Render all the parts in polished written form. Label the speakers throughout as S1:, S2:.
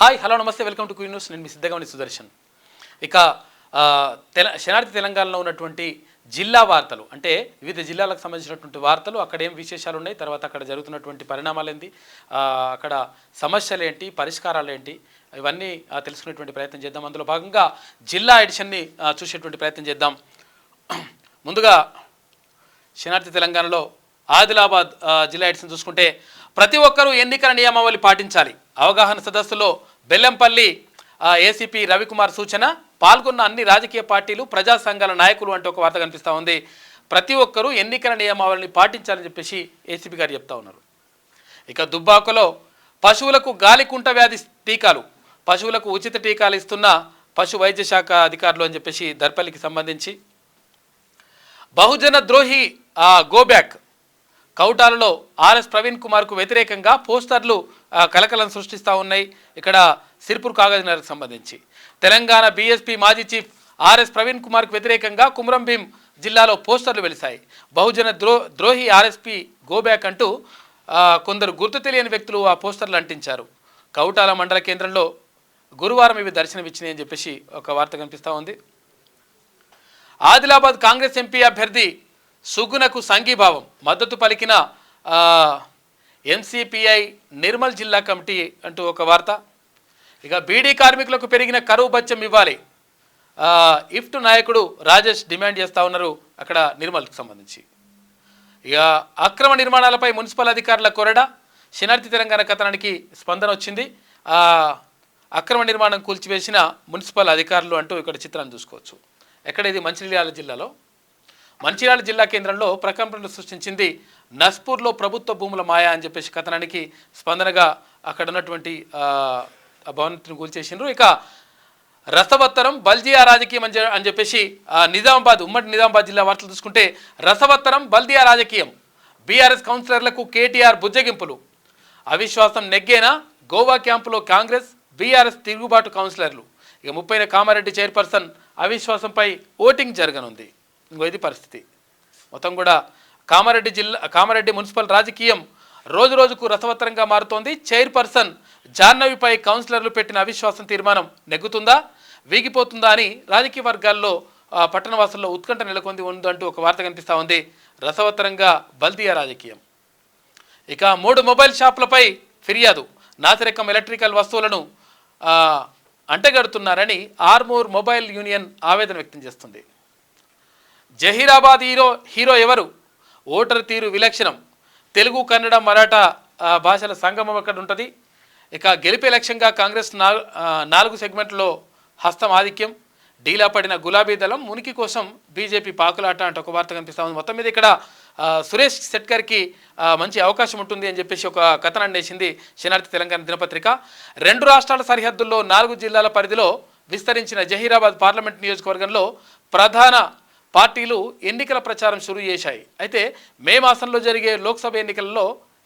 S1: Hi hello నమస్తే welcome to queen news. నేను మీ సిద్ధగమని సుదర్శన్. ఇక శనార్థి తెలంగాణలో ఉన్నటువంటి జిల్లా వార్తలు అంటే వివిధ జిల్లాలకు సంబంధించినటువంటి వార్తలు, అక్కడ ఏం విశేషాలు ఉన్నాయి, తర్వాత అక్కడ జరుగుతున్నటువంటి పరిణామాలు ఏంటి, అక్కడ సమస్యలు ఏంటి, పరిష్కారాలు ఏంటి, ఇవన్నీ తెలుసుకునేటువంటి ప్రయత్నం చేద్దాం. అందులో భాగంగా జిల్లా ఎడిషన్ని చూసేటువంటి ప్రయత్నం చేద్దాం. ముందుగా శనార్థి తెలంగాణలో ఆదిలాబాద్ జిల్లా ఎడిషన్ చూసుకుంటే ప్రతి ఒక్కరూ ఎన్నికల నియమావళి పాటించాలి. అవగాహన సదస్సులో బెల్లంపల్లి ఏసీపీ రవికుమార్ సూచన. పాల్గొన్న అన్ని రాజకీయ పార్టీలు, ప్రజా సంఘాల నాయకులు అంటూ ఒక వార్త కనిపిస్తూ ఉంది. ప్రతి ఒక్కరూ ఎన్నికల నియమావళిని పాటించాలని చెప్పేసి ఏసీపీ గారు చెప్తా ఉన్నారు. ఇక దుబ్బాకలో పశువులకు గాలికుంట వ్యాధి టీకాలు, పశువులకు ఉచిత టీకాలు ఇస్తున్న పశు వైద్య శాఖ అధికారులు అని చెప్పేసి దర్పల్లికి సంబంధించి. బహుజన ద్రోహి గోబ్యాక్ కౌటాలలో ఆర్ఎస్ ప్రవీణ్ కుమార్కు వ్యతిరేకంగా పోస్టర్లు కలకలం సృష్టిస్తూ ఉన్నాయి. ఇక్కడ సిర్పూర్ కాగజ్ నగర్కు సంబంధించి తెలంగాణ బీఎస్పీ మాజీ చీఫ్ ఆర్ఎస్ ప్రవీణ్ కుమార్కు వ్యతిరేకంగా కుమ్రంభీం జిల్లాలో పోస్టర్లు వెలిశాయి. బహుజన ద్రోహి ఆర్ఎస్పీ గోబ్యాక్ అంటూ కొందరు గుర్తు తెలియని వ్యక్తులు ఆ పోస్టర్లు అంటించారు. కౌటాల మండల కేంద్రంలో గురువారం ఇవి దర్శనమిచ్చినాయని చెప్పేసి ఒక వార్త కనిపిస్తూ ఉంది. ఆదిలాబాద్ కాంగ్రెస్ ఎంపీ అభ్యర్థి సుగుణకు సంఘీభావం మద్దతు పలికిన ఎంసీపీఐ నిర్మల్ జిల్లా కమిటీ అంటూ ఒక వార్త. ఇక బీడీ కార్మికులకు పెరిగిన కరువు భత్యం ఇవ్వాలి, ఇఫ్ట్ నాయకుడు రాజేష్ డిమాండ్ చేస్తూ ఉన్నారు అక్కడ నిర్మల్కి సంబంధించి. ఇక అక్రమ నిర్మాణాలపై మున్సిపల్ అధికారుల కొరడ. శనార్థి తెలంగాణ కథనానికి స్పందన వచ్చింది. అక్రమ నిర్మాణం కూల్చివేసిన మున్సిపల్ అధికారులు అంటూ ఇక్కడ చిత్రాన్ని చూసుకోవచ్చు. ఎక్కడ ఇది? మంచిర్యాల జిల్లాలో. మంచిర్యాల జిల్లా కేంద్రంలో ప్రకంపనలు సృష్టించింది నస్పూర్లో ప్రభుత్వ భూముల మాయా అని చెప్పేసి కథనానికి స్పందనగా అక్కడ ఉన్నటువంటి భవనాన్ని కూల్చేసిండ్రు. ఇక రసవత్తరం బల్దియా రాజకీయం అని చెప్పేసి నిజామాబాద్, ఉమ్మడి నిజామాబాద్ జిల్లా వార్తలు చూసుకుంటే రసవత్తరం బల్దియా రాజకీయం, బీఆర్ఎస్ కౌన్సిలర్లకు కేటీఆర్ బుజ్జగింపులు, అవిశ్వాసం నెగ్గేనా, గోవా క్యాంపులో కాంగ్రెస్ బీఆర్ఎస్ తిరుగుబాటు కౌన్సిలర్లు. ఇక 30న కామారెడ్డి చైర్పర్సన్ అవిశ్వాసంపై ఓటింగ్ జరగనుంది. ఇంకో ఇది పరిస్థితి. మొత్తం కూడా కామారెడ్డి మున్సిపల్ రాజకీయం రోజు రోజుకు రసవత్తరంగా మారుతోంది. చైర్పర్సన్ జాహ్నవిపై కౌన్సిలర్లు పెట్టిన అవిశ్వాసం తీర్మానం నెగ్గుతుందా, వీగిపోతుందా అని రాజకీయ వర్గాల్లో పట్టణవాసుల్లో ఉత్కంఠ నెలకొంది ఉందంటూ ఒక వార్త కనిపిస్తూ ఉంది. రసవత్తరంగా బల్దియా రాజకీయం. ఇక 3 మొబైల్ షాపులపై ఫిర్యాదు, నాసిరకం ఎలక్ట్రికల్ వస్తువులను అంటగడుతున్నారని ఆర్మూర్ మొబైల్ యూనియన్ ఆవేదన వ్యక్తం చేస్తుంది. జహీరాబాద్ హీరో ఎవరు? ఓటరు తీరు విలక్షణం, తెలుగు, కన్నడ, మరాఠా భాషల సంగమం అక్కడ ఉంటుంది. ఇక గెలిపే లక్ష్యంగా కాంగ్రెస్ 4 సెగ్మెంట్లో హస్తం ఆధిక్యం, డీలా పడిన గులాబీ దళం మునికి కోసం బీజేపీ పాకులాట అంటే ఒక వార్త కనిపిస్తూ ఉంది. మొత్తం మీద ఇక్కడ సురేష్ శెట్కర్కి మంచి అవకాశం ఉంటుంది అని చెప్పేసి ఒక కథనాన్ని వేసింది శనార్థి తెలంగాణ దినపత్రిక. 2 రాష్ట్రాల సరిహద్దుల్లో 4 జిల్లాల పరిధిలో విస్తరించిన జహీరాబాద్ పార్లమెంట్ నియోజకవర్గంలో ప్రధాన పార్టీలు ఎన్నికల ప్రచారం షురూ చేశాయి. అయితే మే మాసంలో జరిగే లోక్సభ ఎన్నికలలో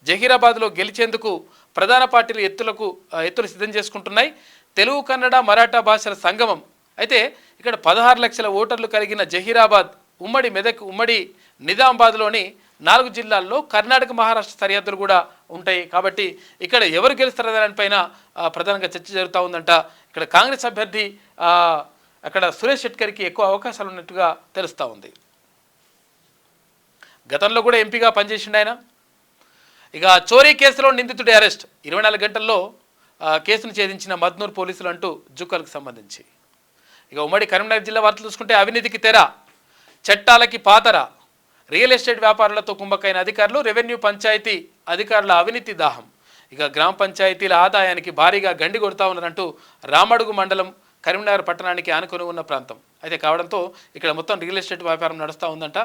S1: జహీరాబాద్లో గెలిచేందుకు ప్రధాన పార్టీలు ఎత్తులు సిద్ధం చేసుకుంటున్నాయి. తెలుగు, కన్నడ, మరాఠా భాషల సంగమం. అయితే ఇక్కడ 16 లక్షల ఓటర్లు కలిగిన జహీరాబాద్ ఉమ్మడి మెదక్, ఉమ్మడి నిజామాబాద్లోని 4 జిల్లాల్లో కర్ణాటక, మహారాష్ట్ర సరిహద్దులు కూడా ఉంటాయి. కాబట్టి ఇక్కడ ఎవరు గెలుస్తారనే దానిపైన ప్రధానంగా చర్చ జరుగుతూ ఉందంట. ఇక్కడ కాంగ్రెస్ అభ్యర్థి అక్కడ సురేష్ శెట్కర్కి ఎక్కువ అవకాశాలు ఉన్నట్టుగా తెలుస్తూ ఉంది. గతంలో కూడా ఎంపీగా పనిచేసిండు ఆయన. ఇక చోరీ కేసులో నిందితుడి అరెస్ట్, 24 గంటల్లో కేసును ఛేదించిన మద్నూర్ పోలీసులు అంటూ జుక్కలకు సంబంధించి. ఇక ఉమ్మడి కరీంనగర్ జిల్లా వార్తలు చూసుకుంటే అవినీతికి తెర, చట్టాలకి పాతర, రియల్ ఎస్టేట్ వ్యాపారులతో కుంభకైన అధికారులు, రెవెన్యూ పంచాయతీ అధికారుల అవినీతి దాహం. ఇక గ్రామ పంచాయతీల ఆదాయానికి భారీగా గండి కొడతా ఉన్నారంటూ రామడుగు మండలం కరీంనగర్ పట్టణానికి ఆనుకొని ఉన్న ప్రాంతం అయితే కావడంతో ఇక్కడ మొత్తం రియల్ ఎస్టేట్ వ్యాపారం నడుస్తూ ఉందంట.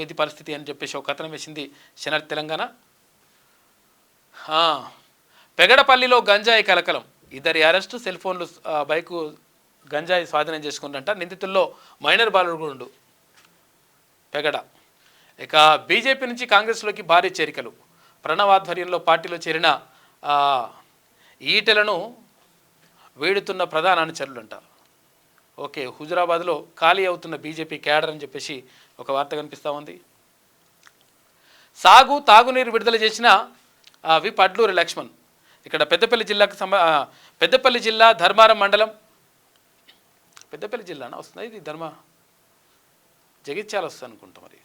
S1: ఇది పరిస్థితి అని చెప్పేసి ఒక కథనం వేసింది శనార్థి తెలంగాణ. పెగడపల్లిలో గంజాయి కలకలం, 2 అరెస్టు, సెల్ ఫోన్లు, బైకు గంజాయి స్వాధీనం చేసుకుందంట. నిందితుల్లో మైనర్ బాలుడు పెగడ. ఇక బీజేపీ నుంచి కాంగ్రెస్లోకి భారీ చేరికలు, ప్రణవ్ ఆధ్వర్యంలో పార్టీలో చేరిన ఈటెలను వేడుతున్న ప్రధాన అనుచరులంట. ఓకే, హుజురాబాద్లో ఖాళీ అవుతున్న బీజేపీ క్యాడర్ అని చెప్పేసి ఒక వార్త కనిపిస్తూ ఉంది. తాగునీరు విడుదల చేసిన విప్ అడ్లూరి లక్ష్మణ్, ఇక్కడ పెద్దపల్లి జిల్లా ధర్మారం మండలం, పెద్దపల్లి జిల్లానా వస్తుంది ఇది, జగిత్యాల వస్తుంది అనుకుంటా మరి.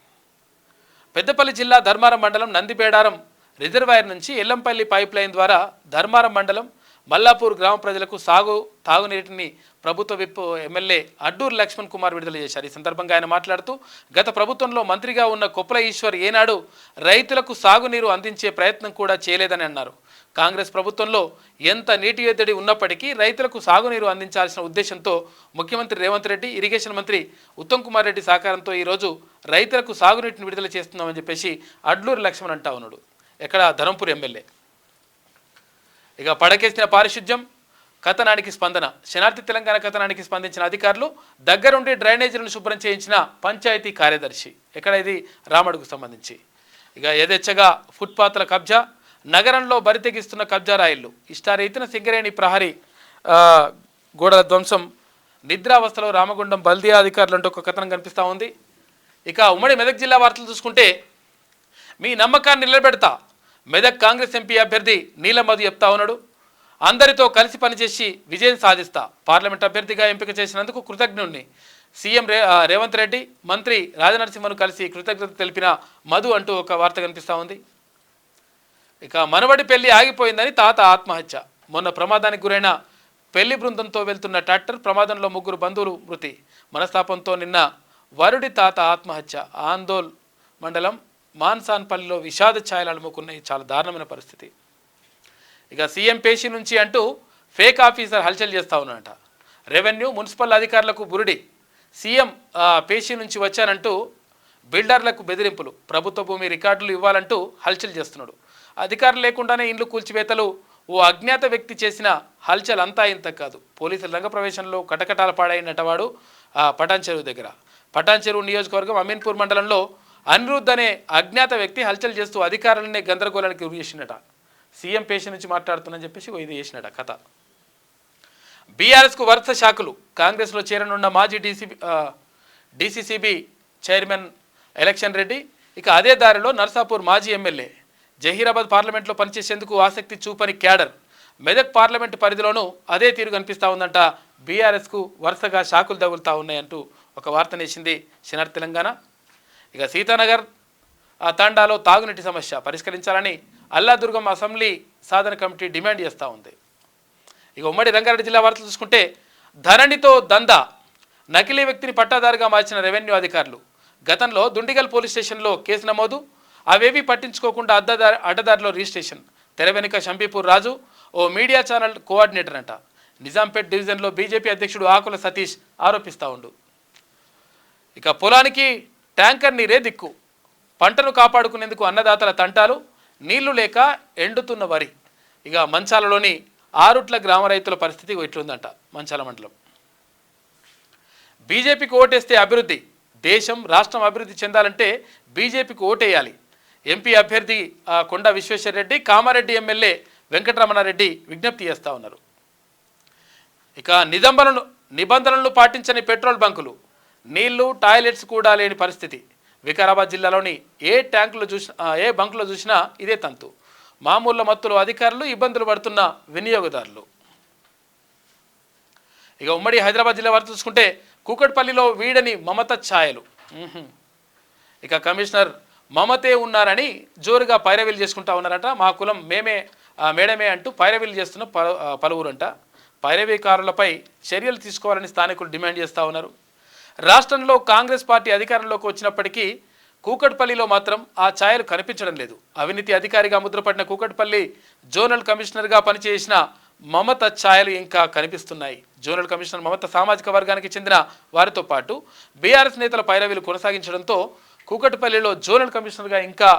S1: పెద్దపల్లి జిల్లా ధర్మారం మండలం నందిబేడారం రిజర్వాయర్ నుంచి ఎల్లంపల్లి పైప్ లైన్ ద్వారా ధర్మారం మండలం మల్లాపూర్ గ్రామ ప్రజలకు తాగునీటిని ప్రభుత్వ విప్ ఎమ్మెల్యే అడ్డూరు లక్ష్మణ్ కుమార్ విడుదల చేశారు. ఈ సందర్భంగా ఆయన మాట్లాడుతూ, గత ప్రభుత్వంలో మంత్రిగా ఉన్న కొప్పుల ఈశ్వర్ ఏనాడు రైతులకు సాగునీరు అందించే ప్రయత్నం కూడా చేయలేదని అన్నారు. కాంగ్రెస్ ప్రభుత్వంలో ఎంత నీటి ఎద్దడి ఉన్నప్పటికీ రైతులకు సాగునీరు అందించాల్సిన ఉద్దేశంతో ముఖ్యమంత్రి రేవంత్ రెడ్డి, ఇరిగేషన్ మంత్రి ఉత్తమ్ కుమార్ రెడ్డి సహకారంతో ఈరోజు రైతులకు సాగునీటిని విడుదల చేస్తున్నామని చెప్పేసి అడ్లూరు లక్ష్మణ్ అంటా ఉన్నాడు. ఎక్కడ ధరంపూర్ ఎమ్మెల్యే. ఇక పడకేసిన పారిశుద్ధ్యం కథనానికి స్పందన. శనార్థి తెలంగాణ కథనానికి స్పందించిన అధికారులు దగ్గరుండి డ్రైనేజీలను శుభ్రం చేయించిన పంచాయతీ కార్యదర్శి. ఎక్కడ ఇది రామడుకు సంబంధించి. ఇక యథేచ్ఛగా ఫుట్పాత్ల కబ్జా, నగరంలో బరితెగిస్తున్న కబ్జా రాయిళ్లు, ఇష్టారీతిన సింగరేణి ప్రహరీ గోడల ధ్వంసం, నిద్రావస్థలో రామగుండం బల్దియా అధికారులు అంటూ ఒక కథనం కనిపిస్తూ ఉంది. ఇక ఉమ్మడి మెదక్ జిల్లా వార్తలు చూసుకుంటే, మీ నమ్మకాన్ని నిలబెడతా మెదక్ కాంగ్రెస్ ఎంపీ అభ్యర్థి నీలం మధు చెప్తా ఉన్నాడు. అందరితో కలిసి పనిచేసి విజయం సాధిస్తా, పార్లమెంట్ అభ్యర్థిగా ఎంపిక చేసినందుకు కృతజ్ఞుణ్ణి. సీఎం రేవంత్ రెడ్డి, మంత్రి రాజనరసింహను కలిసి కృతజ్ఞత తెలిపిన మధు అంటూ ఒక వార్త కనిపిస్తూ ఉంది. ఇక మనవడి పెళ్లి ఆగిపోయిందని తాత ఆత్మహత్య. మొన్న ప్రమాదానికి గురైన పెళ్లి బృందంతో వెళ్తున్న ట్రాక్టర్ ప్రమాదంలో 3 బంధువులు మృతి. మనస్తాపంతో నిన్న వరుడి తాత ఆత్మహత్య. ఆందోల్ మండలం మాన్సాన్పల్లిలో విషాద ఛాయలు అలుముకున్నాయి. చాలా దారుణమైన పరిస్థితి. ఇక సీఎం పేషీ నుంచి అంటూ ఫేక్ ఆఫీసర్ హల్చల్ చేస్తూ ఉన్నాడట. రెవెన్యూ మున్సిపల్ అధికారులకు బురుడి. సీఎం పేషీ నుంచి వచ్చానంటూ బిల్డర్లకు బెదిరింపులు, ప్రభుత్వ భూమి రికార్డులు ఇవ్వాలంటూ హల్చల్ చేస్తున్నాడు. అధికారులు లేకుండానే ఇండ్లు కూల్చివేతలు. ఓ అజ్ఞాత వ్యక్తి చేసిన హల్చల్ అంతా ఇంత కాదు. పోలీసుల రంగ ప్రవేశంలో కటకటాల పాడైనటవాడు పటాన్ చెరువు దగ్గర. పటాన్ చెరువు నియోజకవర్గం అమీన్పూర్ మండలంలో అనిరుద్ధ్ అనే అజ్ఞాత వ్యక్తి హల్చల్ చేస్తూ అధికారులనే గందరగోళానికి గురి చేసినట. సీఎం పేషీ నుంచి మాట్లాడుతుందని చెప్పేసి ఇది చేసినట కథ. బీఆర్ఎస్కు వరుస షాకులు. కాంగ్రెస్లో చేరనున్న మాజీ డీసీసీబీ చైర్మన్ ఎలక్షన్ రెడ్డి. ఇక అదే దారిలో నర్సాపూర్ మాజీ ఎమ్మెల్యే. జహీరాబాద్ పార్లమెంట్లో పనిచేసేందుకు ఆసక్తి చూపని క్యాడర్. మెదక్ పార్లమెంటు పరిధిలోనూ అదే తీరు కనిపిస్తూ ఉందంట. బీఆర్ఎస్కు వరుసగా షాకులు తగులుతూ ఉన్నాయంటూ ఒక వార్తనేసింది శనార్థి తెలంగాణ. ఇక సీతానగర్ తాండాలో తాగునీటి సమస్య పరిష్కరించాలని అల్లాదుర్గం అసెంబ్లీ సాధన కమిటీ డిమాండ్ చేస్తూ ఉంది. ఇక ఉమ్మడి రంగారెడ్డి జిల్లా వార్తలు చూసుకుంటే, ధరణితో దందా. నకిలీ వ్యక్తిని పట్టాదారుగా మార్చిన రెవెన్యూ అధికారులు. గతంలో దుండిగల్ పోలీస్ స్టేషన్లో కేసు నమోదు, అవేవీ పట్టించుకోకుండా అడ్డదారిలో రిజిస్ట్రేషన్. తెర వెనుక షంపీపూర్ రాజు ఓ మీడియా ఛానల్ కోఆర్డినేటర్ అంట. నిజాంపేట్ డివిజన్లో బీజేపీ అధ్యక్షుడు ఆకుల సతీష్ ఆరోపిస్తూ ఉండు. ఇక పొలానికి ట్యాంకర్ నీరే దిక్కు. పంటను కాపాడుకునేందుకు అన్నదాతల తంటాలు. నీళ్లు లేక ఎండుతున్న వరి. ఇక మంచాలలోని ఆరుట్ల గ్రామ రైతుల పరిస్థితి ఇట్లుందంట. మంచాల మండలం. బీజేపీకి ఓటేస్తే అభివృద్ధి. దేశం రాష్ట్రం అభివృద్ధి చెందాలంటే బీజేపీకి ఓటేయాలి. ఎంపీ అభ్యర్థి కొండ విశ్వేశ్వరరెడ్డి, కామారెడ్డి ఎమ్మెల్యే వెంకటరమణారెడ్డి విజ్ఞప్తి చేస్తూ ఉన్నారు. ఇక నిబంధనలను పాటించని పెట్రోల్ బంకులు. నీళ్లు, టాయిలెట్స్ కూడా లేని పరిస్థితి. వికారాబాద్ జిల్లాలోని ఏ బంకులో చూసినా ఇదే తంతు. మామూలు మత్తులో అధికారులు, ఇబ్బందులు పడుతున్న వినియోగదారులు. ఇక ఉమ్మడి హైదరాబాద్ జిల్లా వార్త చూసుకుంటే, కూకట్పల్లిలో వీడని మమత ఛాయలు. ఇక కమిషనర్ మమతే ఉన్నారని జోరుగా పైరవీలు చేసుకుంటా ఉన్నారట. మా కులం మేడమే అంటూ పైరవీలు చేస్తున్న పలువురంట. పైరవీకారులపై చర్యలు తీసుకోవాలని స్థానికులు డిమాండ్ చేస్తూ ఉన్నారు. రాష్ట్రంలో కాంగ్రెస్ పార్టీ అధికారంలోకి వచ్చినప్పటికీ కూకట్పల్లిలో మాత్రం ఆ ఛాయలు కనిపించడం లేదు. అవినీతి అధికారిగా ముద్రపడిన కూకట్పల్లి జోనల్ కమిషనర్గా పనిచేసిన మమత ఛాయలు ఇంకా కనిపిస్తున్నాయి. జోనల్ కమిషనర్ మమత సామాజిక వర్గానికి చెందిన వారితో పాటు బీఆర్ఎస్ నేతల పైరవీలు కొనసాగించడంతో కూకట్పల్లిలో జోనల్ కమిషనర్గా ఇంకా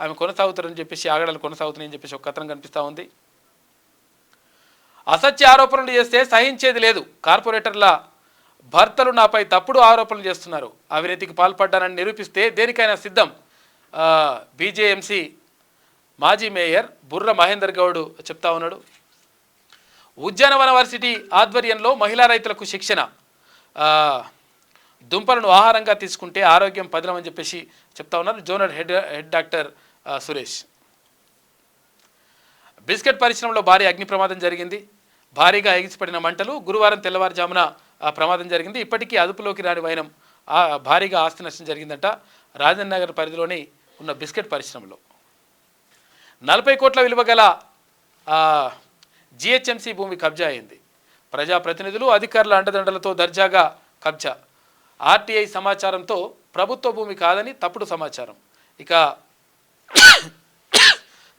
S1: ఆమె కొనసాగుతారని చెప్పేసి, ఆగడాలు కొనసాగుతున్నాయని చెప్పేసి ఒక కథనం కనిపిస్తూ ఉంది. అసత్య ఆరోపణలు చేస్తే సహించేది లేదు. కార్పొరేటర్ల భర్తలు నాపై తప్పుడు ఆరోపణలు చేస్తున్నారు. అవినీతికి పాల్పడ్డానని నిరూపిస్తే దేనికైనా సిద్ధం. బీజేఎంసీ మాజీ మేయర్ బుర్ర మహేందర్ గౌడ్ చెప్తా ఉన్నాడు. ఉద్యానవన వర్సిటీ ఆధ్వర్యంలో మహిళా రైతులకు శిక్షణ. దుంపలను ఆహారంగా తీసుకుంటే ఆరోగ్యం పదిలమని చెప్పేసి చెప్తా ఉన్నారు zonal head doctor Suresh. Biscuit పరిశ్రమలో భారీ అగ్ని ప్రమాదం జరిగింది. భారీగా ఎగిసిపడిన మంటలు గురువారం తెల్లవారుజామున ప్రమాదం జరిగింది. ఇప్పటికీ అదుపులోకి రాని వైనం భారీగా ఆస్తి నష్టం జరిగిందంట. రాజేంద్ర నగర్ పరిధిలోని ఉన్న బిస్కెట్ పరిశ్రమలో 40 కోట్ల విలువ గల జిహెచ్ఎంసీ భూమి కబ్జా అయింది. ప్రజాప్రతినిధులు అధికారుల అండదండలతో దర్జాగా కబ్జా. ఆర్టీఐ సమాచారంతో ప్రభుత్వ భూమి కాదని తప్పుడు సమాచారం. ఇక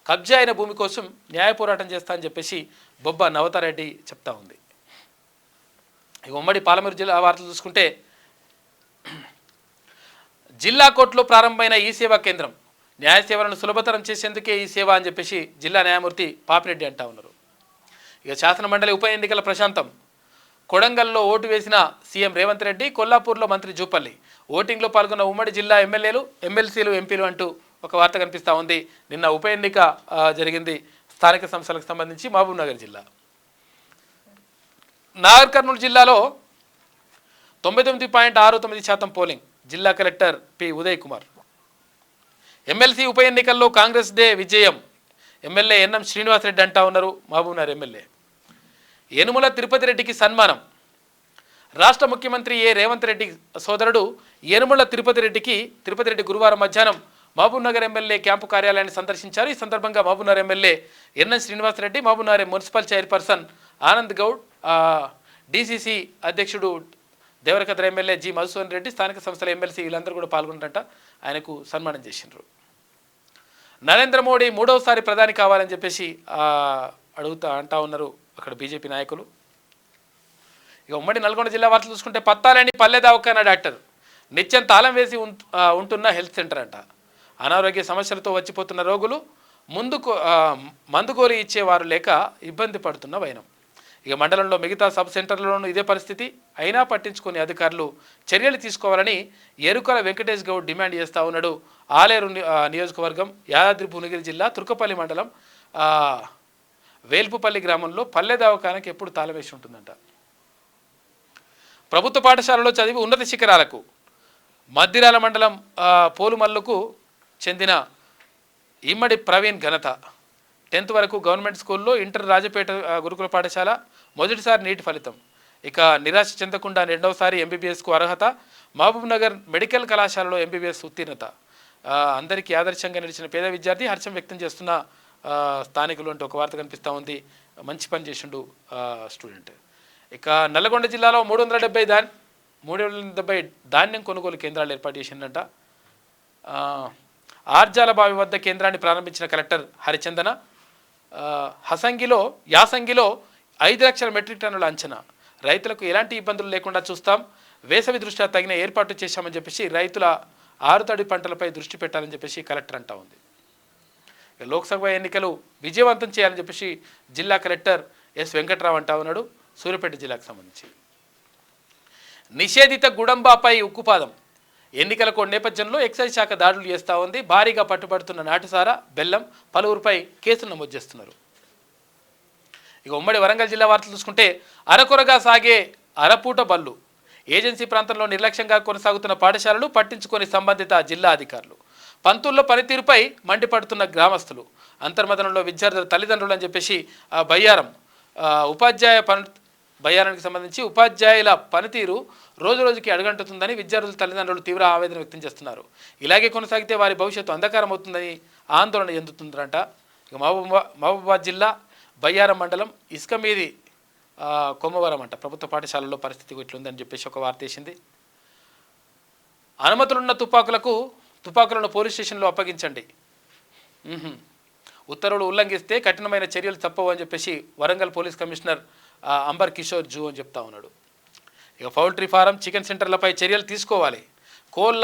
S1: కబ్జా అయిన భూమి కోసం న్యాయ పోరాటం చేస్తా అని చెప్పేసి బొబ్బ నవతారెడ్డి చెప్తా ఉంది. ఇక ఉమ్మడి పాలమూరు జిల్లా వార్తలు చూసుకుంటే జిల్లా కోర్టులో ప్రారంభమైన ఈ సేవా కేంద్రం న్యాయ సేవలను సులభతరం చేసేందుకే ఈ సేవ అని చెప్పేసి జిల్లా న్యాయమూర్తి పాపిరెడ్డి అంటా ఉన్నారు. ఇక శాసనమండలి ఉప ఎన్నికల ప్రశాంతం. కొడంగల్లో ఓటు వేసిన సీఎం రేవంత్ రెడ్డి, కొల్లాపూర్లో మంత్రి జూపల్లి. ఓటింగ్లో పాల్గొన్న ఉమ్మడి జిల్లా ఎమ్మెల్యేలు, ఎమ్మెల్సీలు, ఎంపీలు అంటూ ఒక వార్త కనిపిస్తూ ఉంది. నిన్న ఉప ఎన్నిక జరిగింది స్థానిక సంస్థలకు సంబంధించి మహబూబ్ నగర్ జిల్లా. నాగర్ కర్నూలు జిల్లాలో 99.69% పోలింగ్. జిల్లా collector P Uday Kumar. MLC ఉప ఎన్నికల్లో కాంగ్రెస్ దే విజయం. ఎమ్మెల్యే ఎన్ఎం శ్రీనివాసరెడ్డి అంటా ఉన్నారు మహబూబ్ నగర్ ఎమ్మెల్యే. యనుమల తిరుపతి రెడ్డికి సన్మానం. రాష్ట్ర ముఖ్యమంత్రి రేవంత్ రెడ్డి సోదరుడు యనుమల తిరుపతి రెడ్డి గురువారం మధ్యాహ్నం మహబూబ్ నగర్ ఎమ్మెల్యే క్యాంపు కార్యాలయాన్ని సందర్శించారు. ఈ సందర్భంగా మహబూబ్ నగర్ ఎమ్మెల్యే ఎన్ఎన్ Srinivasareddy, Mahabubnagar municipal chairperson Anand Goud, DCC అధ్యక్షుడు దేవరకద్ర ఎమ్మెల్యే జి మధుసూదన్ రెడ్డి, స్థానిక సంస్థల ఎమ్మెల్సీ వీళ్ళందరూ కూడా పాల్గొంటారంట. ఆయనకు సన్మానం చేసినారు. నరేంద్ర మోడీ 3వసారి ప్రధాని కావాలని చెప్పేసి అంటా ఉన్నారు అక్కడ బీజేపీ నాయకులు. ఇక ఉమ్మడి నల్గొండ జిల్లా వార్తలు చూసుకుంటే పత్తాలని పల్లె దవాఖానా డాక్టర్. నిత్యం తాళం వేసి ఉంటున్న హెల్త్ సెంటర్ అంట. అనారోగ్య సమస్యలతో వచ్చిపోతున్న రోగులు మందుగోరి ఇచ్చేవారు లేక ఇబ్బంది పడుతున్న వైనం. ఇక మండలంలో మిగతా సబ్ సెంటర్లలోనూ ఇదే పరిస్థితి. అయినా పట్టించుకునే అధికారులు చర్యలు తీసుకోవాలని ఎరుకల వెంకటేష్ గౌడ్ డిమాండ్ చేస్తూ ఉన్నాడు. ఆలేరు నియోజకవర్గం, యాదాద్రి భువనగిరి జిల్లా తుర్కపల్లి మండలం వేల్పుపల్లి గ్రామంలో పల్లె దవాఖానకి ఎప్పుడు తాళం వేసి ఉంటుందంట. ప్రభుత్వ పాఠశాలలో చదివి ఉన్నత శిఖరాలకు. మద్దిరాల మండలం పోలుమల్లుకు చెందిన ఇమ్మడి ప్రవీణ్ ఘనత. 10th వరకు గవర్నమెంట్ స్కూల్లో, ఇంటర్ రాజపేట గురుకుల పాఠశాల మొదటిసారి నీటి ఫలితం. ఇక నిరాశ చెందకుండా 2వసారి ఎంబీబీఎస్కు అర్హత. మహబూబ్ నగర్ మెడికల్ కళాశాలలో ఎంబీబీఎస్ ఉత్తీర్ణత. అందరికీ ఆదర్శంగా నిలిచిన పేద విద్యార్థి హర్షం వ్యక్తం చేస్తున్న స్థానికులు అంటూ ఒక వార్త కనిపిస్తూ ఉంది. మంచి పని చేసిండు స్టూడెంట్. ఇక నల్లగొండ జిల్లాలో 370 ధాన్యం కొనుగోలు కేంద్రాలు ఏర్పాటు చేసిందంట. ఆర్జాల బావి వద్ద కేంద్రాన్ని ప్రారంభించిన కలెక్టర్ హరిచందన. యాసంగిలో 5 లక్షల మెట్రిక్ టన్నుల అంచనా. రైతులకు ఎలాంటి ఇబ్బందులు లేకుండా చూస్తాం. వేసవి దృష్ట్యా తగిన ఏర్పాటు చేశామని చెప్పేసి రైతుల ఆరుతడి పంటలపై దృష్టి పెట్టాలని చెప్పేసి కలెక్టర్ అంటా ఉంది. లోక్సభ ఎన్నికలు విజయవంతం చేయాలని చెప్పేసి జిల్లా కలెక్టర్ ఎస్ వెంకట్రావు అంటా ఉన్నాడు సూర్యాపేట జిల్లాకు సంబంధించి. నిషేధిత గుడంబాపై ఉక్కుపాదం. ఎన్నికల కోడ్ నేపథ్యంలో ఎక్సైజ్ శాఖ దాడులు చేస్తూ ఉంది. భారీగా పట్టుబడుతున్న నాటుసారా, బెల్లం, పలువురిపై కేసులు నమోదు చేస్తున్నారు. ఇక ఉమ్మడి వరంగల్ జిల్లా వార్తలు చూసుకుంటే అరకొరగా సాగే అరపూట బళ్ళు. ఏజెన్సీ ప్రాంతంలో నిర్లక్ష్యంగా కొనసాగుతున్న పాఠశాలలు పట్టించుకొని సంబంధిత జిల్లా అధికారులు. పంతుల్లో పనితీరుపై మండిపడుతున్న గ్రామస్తులు. అంతర్మదనంలో విద్యార్థుల తల్లిదండ్రులు అని చెప్పేసి బయ్యారం బయ్యారానికి సంబంధించి ఉపాధ్యాయుల పనితీరు రోజురోజుకి అడుగంటుతుందని విద్యార్థుల తల్లిదండ్రులు తీవ్ర ఆవేదన వ్యక్తం చేస్తున్నారు. ఇలాగే కొనసాగితే వారి భవిష్యత్తు అంధకారం అవుతుందని ఆందోళన చెందుతుందంట. ఇక మహబూబాబాద్ జిల్లా బయ్యారం మండలం ఇసుకమీది కొమ్మవరం అంట ప్రభుత్వ పాఠశాలలో పరిస్థితి ఇట్లుందని చెప్పేసి ఒక వార్త వేసింది. అనుమతులున్న తుపాకులను పోలీస్ స్టేషన్లో అప్పగించండి. ఉత్తర్వులు ఉల్లంఘిస్తే కఠినమైన చర్యలు తప్పవు అని చెప్పేసి వరంగల్ పోలీస్ కమిషనర్ అంబర్ కిషోర్ జూ అని చెప్తా ఉన్నాడు. ఇక పౌల్ట్రీ ఫారం, చికెన్ సెంటర్లపై చర్యలు తీసుకోవాలి. కోళ్ళ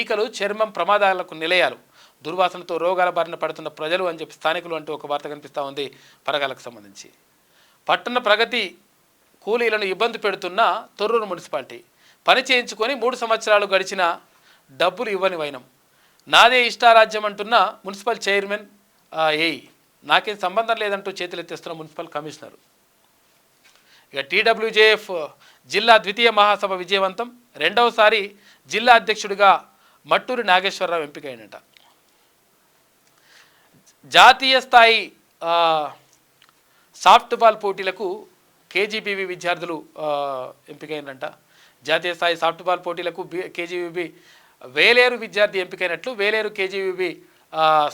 S1: ఈకలు, చర్మం ప్రమాదాలకు నిలయాలు. దుర్వాసనతో రోగాల బారిన పడుతున్న ప్రజలు అని చెప్పి స్థానికులు అంటూ ఒక వార్త కనిపిస్తూ ఉంది పరగాలకు సంబంధించి. పట్టణ ప్రగతి కూలీలను ఇబ్బంది పెడుతున్న తొర్రూరు మున్సిపాలిటీ. పని చేయించుకొని 3 సంవత్సరాలు గడిచిన డబ్బులు ఇవ్వని వైనం. నాదే ఇష్టారాజ్యం అంటున్న మున్సిపల్ చైర్మన్ నాకేం సంబంధం లేదంటూ చేతులెత్తేస్తున్న మున్సిపల్ కమిషనర్. ఇక టీడబ్ల్యూజేఎఫ్ జిల్లా ద్వితీయ మహాసభ విజయవంతం. 2వసారి జిల్లా అధ్యక్షుడిగా మట్టూరి నాగేశ్వరరావు ఎంపికైనట. జాతీయ స్థాయి సాఫ్ట్ బాల్ పోటీలకు కేజీబీవీ విద్యార్థులు ఎంపికైందంట. జాతీయ స్థాయి సాఫ్ట్ బాల్ పోటీలకు కేజీబీవీ వేలేరు విద్యార్థి ఎంపికైనట్లు వేలేరు కేజీబీవీ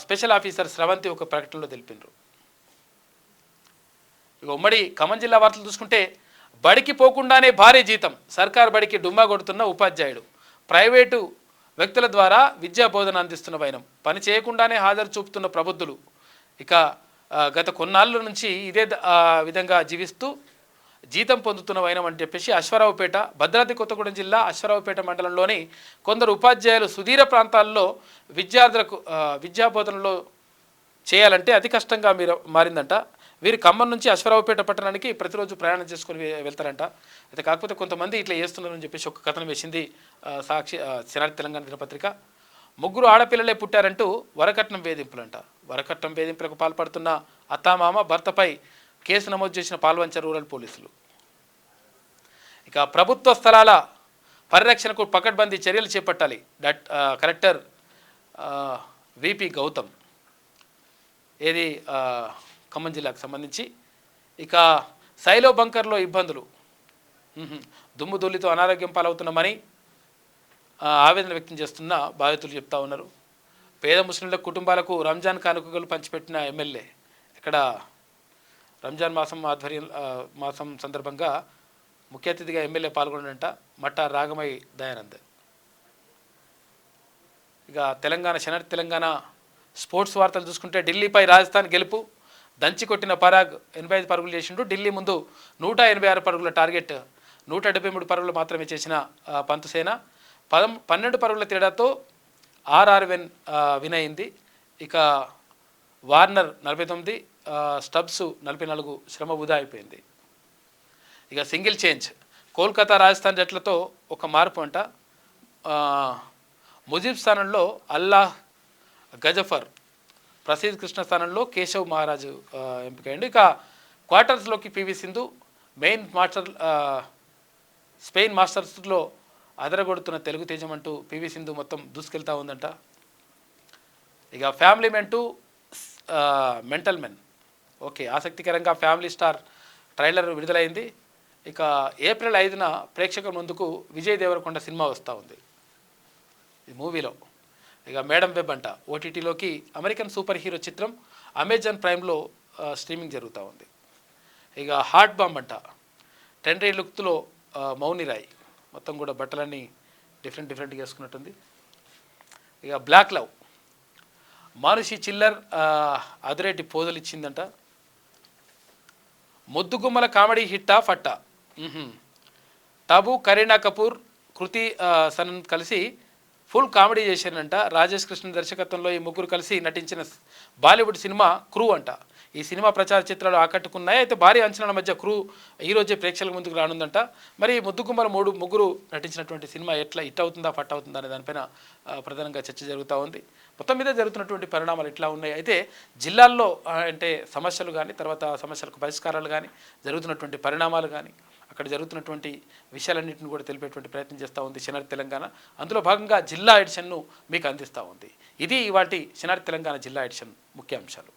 S1: స్పెషల్ ఆఫీసర్ స్రవంతి ఒక ప్రకటనలో తెలిపినారు. ఇక ఉమ్మడి ఖమ్మం జిల్లా వార్తలు చూసుకుంటే బడికి పోకుండానే భారీ జీతం, సర్కార్ బడికి డుమ్మా కొడుతున్న ఉపాధ్యాయుడు, ప్రైవేటు వ్యక్తుల ద్వారా విద్యా బోధన అందిస్తున్న వైనం, పని చేయకుండానే హాజరు చూపుతున్న ప్రబుద్ధులు. ఇక గత కొన్నాళ్ళ నుంచి ఇదే విధంగా జీవిస్తూ జీతం పొందుతున్న వైనం అని చెప్పేసి అశ్వారావుపేట, భద్రాద్రి కొత్తగూడెం జిల్లా అశ్వారావుపేట మండలంలోని కొందరు ఉపాధ్యాయులు సుదూర ప్రాంతాల్లో విద్యార్థులకు విద్యాబోధనలో చేయాలంటే అతి కష్టంగా మారిందంట. వీరు ఖమ్మం నుంచి అశ్వారావుపేట పట్టణానికి ప్రతిరోజు ప్రయాణం చేసుకొని వెళ్తారంట. అయితే కాకపోతే కొంతమంది ఇట్లా చేస్తున్నారని చెప్పేసి ఒక కథనం వేసింది సాక్షి శనార్థి తెలంగాణ దినపత్రిక. ముగ్గురు ఆడపిల్లలే పుట్టారంటూ వరకట్నం వేధింపులంట. వరకట్నం వేధింపులకు పాల్పడుతున్న అత్తామామ భర్తపై కేసు నమోదు చేసిన పాల్వంచ రూరల్ పోలీసులు. ఇక ప్రభుత్వ స్థలాల పరిరక్షణకు పకడ్బందీ చర్యలు చేపట్టాలి కలెక్టర్ విపి గౌతమ్. ఏది ఖమ్మం జిల్లాకు సంబంధించి. ఇక సైలో బంకర్లో ఇబ్బందులు, దుమ్ము ధూళితో అనారోగ్యం పాలవుతున్నామని ఆవేదన వ్యక్తం చేస్తున్న బాధితులు చెప్తా ఉన్నారు. పేద ముస్లింల కుటుంబాలకు రంజాన్ కానుకలు పంచిపెట్టిన ఎమ్మెల్యే. ఇక్కడ రంజాన్ మాసం సందర్భంగా ముఖ్య అతిథిగా ఎమ్మెల్యే పాల్గొనంట మట్టా రాగమై దయానంద్. ఇక శనార్థి తెలంగాణ స్పోర్ట్స్ వార్తలు చూసుకుంటే ఢిల్లీపై రాజస్థాన్ గెలుపు, దంచి కొట్టిన పరాగ్ 85 పరుగులు చేసిండు. ఢిల్లీ ముందు 186 పరుగుల టార్గెట్, 173 పరుగులు మాత్రమే చేసిన పంతుసేన 12 పరుగుల తేడాతో విన్ అయింది. ఇక వార్నర్ 49, స్టబ్స్ 44 శ్రమ వృధా అయిపోయింది. ఇక సింగిల్ చేంజ్ కోల్కతా రాజస్థాన్ జట్లతో ఒక మార్పు అంట. ముజీబ్ స్థానంలో అల్లాహ్ గజఫర్, ప్రసిద్ధ్ కృష్ణ స్థానంలో కేశవ్ మహారాజు ఎంపికైండు. ఇక క్వార్టర్స్లోకి పివి సింధు స్పెయిన్ మాస్టర్స్లో అదరగొడుతున్న తెలుగు తేజం అంటూ పివి సింధు మొత్తం దూసుకెళ్తా ఉందంట. ఇక family men to mental men, okay, ఆసక్తికరంగా ఫ్యామిలీ స్టార్ ట్రైలర్ విడుదలైంది. ఇక ఏప్రిల్ 5న ప్రేక్షకుల ముందుకు విజయ్ దేవరకొండ సినిమా వస్తూ ఉంది ఈ మూవీలో. ఇక మేడం వెబ్ అంట ఓటీటీలోకి అమెరికన్ సూపర్ హీరో చిత్రం అమెజాన్ ప్రైమ్లో స్ట్రీమింగ్ జరుగుతూ ఉంది. ఇక హార్ట్ బాంబ్ అంట 10 లుక్లో మౌనిరాయ్, మొత్తం కూడా బట్టలన్నీ డిఫరెంట్గా వేసుకున్నట్టుంది. ఇక బ్లాక్ లవ్ మానుషి చిల్లర్ అదిరేటి పోజులు ఇచ్చిందంట. ముద్దుగుమ్మల కామెడీ హిట్టా ఫట్టా, టబు కరీనా కపూర్ కృతి సనన్ కలిసి ఫుల్ కామెడీ చేశారంట. రాజేష్ కృష్ణ దర్శకత్వంలో ఈ ముగ్గురు కలిసి నటించిన బాలీవుడ్ సినిమా క్రూ అంట. ఈ సినిమా ప్రచార చిత్రాలు ఆకట్టుకున్నాయి. అయితే భారీ అంచనాల మధ్య క్రూ ఈరోజే ప్రేక్షకుల ముందుకు రానుందంట. మరి ముద్దుగుమ్మల ముగ్గురు నటించినటువంటి సినిమా ఎట్లా హిట్ అవుతుందా ఫట్ అవుతుందా అనే దానిపైన ప్రధానంగా చర్చ జరుగుతూ ఉంది. మొత్తం మీద జరుగుతున్నటువంటి పరిణామాలు ఎట్లా ఉన్నాయి, అయితే జిల్లాల్లో అంటే సమస్యలు కానీ, తర్వాత సమస్యలకు పరిష్కారాలు కానీ, జరుగుతున్నటువంటి పరిణామాలు కానీ, అక్కడ జరుగుతున్నటువంటి విషయాలన్నింటిని కూడా తెలిపేటువంటి ప్రయత్నం చేస్తూ ఉంది శనార్థి తెలంగాణ. అందులో భాగంగా జిల్లా ఎడిషన్ను మీకు అందిస్తూ ఉంది. ఇది ఇవాటి శనార్థి తెలంగాణ జిల్లా ఎడిషన్ ముఖ్యాంశాలు.